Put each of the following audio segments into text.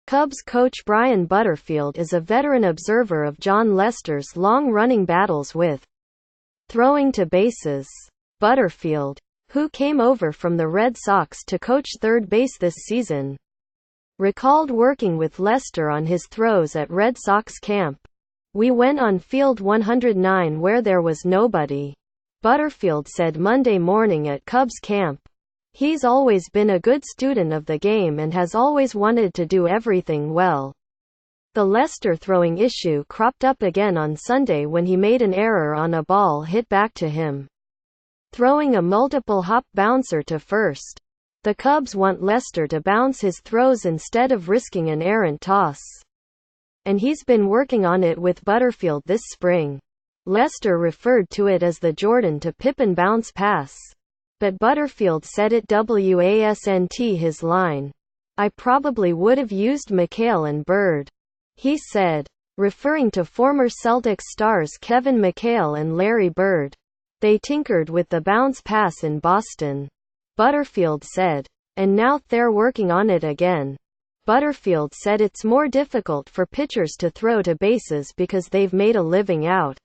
Cubs coach Brian Butterfield is a veteran observer of Jon Lester's long-running battles with throwing to bases. Butterfield, who came over from the Red Sox to coach third base this season, recalled working with Lester on his throws at Red Sox camp. "We went on field 109 where there was nobody," Butterfield said Monday morning at Cubs camp. "He's always been a good student of the game and has always wanted to do everything well." The Lester throwing issue cropped up again on Sunday when he made an error on a ball hit back to him, throwing a multiple hop bouncer to first. The Cubs want Lester to bounce his throws instead of risking an errant toss, and he's been working on it with Butterfield this spring. Lester referred to it as the Jordan to Pippen bounce pass, but Butterfield said it wasn't his line. "I probably would have used McHale and Bird," he said, referring to former Celtics stars Kevin McHale and Larry Bird. "They tinkered with the bounce pass in Boston," Butterfield said, "and now they're working on it again." Butterfield said it's more difficult for pitchers to throw to bases because they've made a living out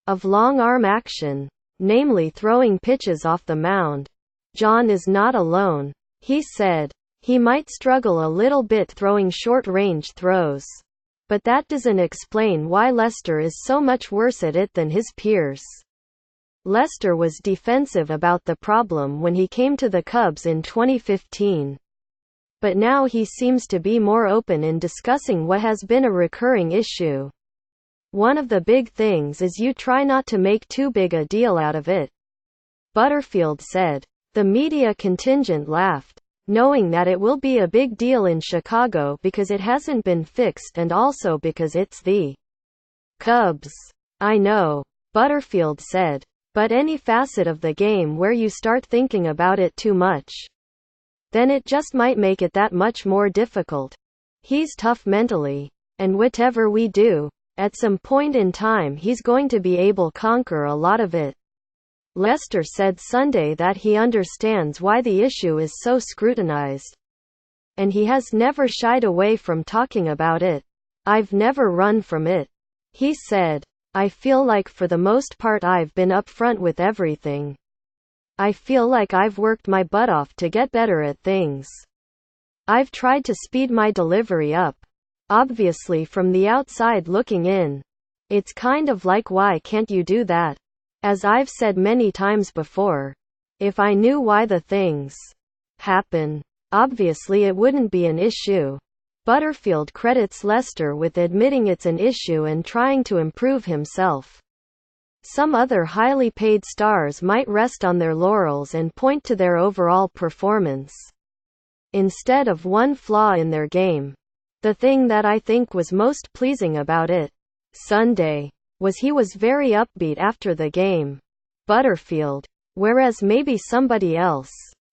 of long-arm action, namely throwing pitches off the mound. "Jon is not alone," he said. "He might struggle a little bit throwing short-range throws, but that doesn't explain why Lester is so much worse at it than his peers." Lester was defensive about the problem when he came to the Cubs in 2015. But now he seems to be more open in discussing what has been a recurring issue. "One of the big things is you try not to make too big a deal out of it," Butterfield said. The media contingent laughed, knowing that it will be a big deal in Chicago because it hasn't been fixed and also because it's the Cubs. "I know," Butterfield said, "but any facet of the game where you start thinking about it too much, then it just might make it that much more difficult. He's tough mentally, and whatever we do, at some point in time he's going to be able to conquer a lot of it." Lester said Sunday that he understands why the issue is so scrutinized, and he has never shied away from talking about it. "I've never run from it," he said. "I feel like for the most part I've been upfront with everything. I feel like I've worked my butt off to get better at things. I've tried to speed my delivery up. Obviously from the outside looking in, it's kind of like why can't you do that? As I've said many times before, if I knew why the things happen, obviously it wouldn't be an issue." Butterfield credits Lester with admitting it's an issue and trying to improve himself. Some other highly paid stars might rest on their laurels and point to their overall performance instead of one flaw in their game. "The thing that I think was most pleasing about it Sunday was he was very upbeat after the game," Butterfield. "Whereas maybe somebody else,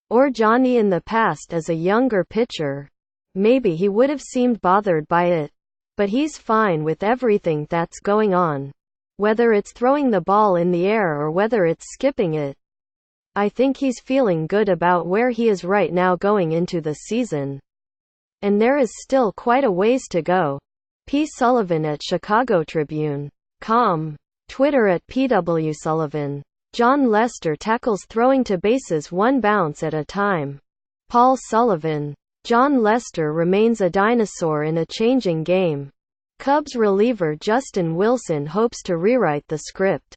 or Johnny in the past as a younger pitcher, maybe he would have seemed bothered by it. But he's fine with everything that's going on. Whether it's throwing the ball in the air or whether it's skipping it. I think he's feeling good about where he is right now going into the season. And there is still quite a ways to go." P. Sullivan at Chicago Tribune.com. Twitter at PW Sullivan. Jon Lester tackles throwing to bases one bounce at a time. Paul Sullivan. Jon Lester remains a dinosaur in a changing game. Cubs reliever Justin Wilson hopes to rewrite the script.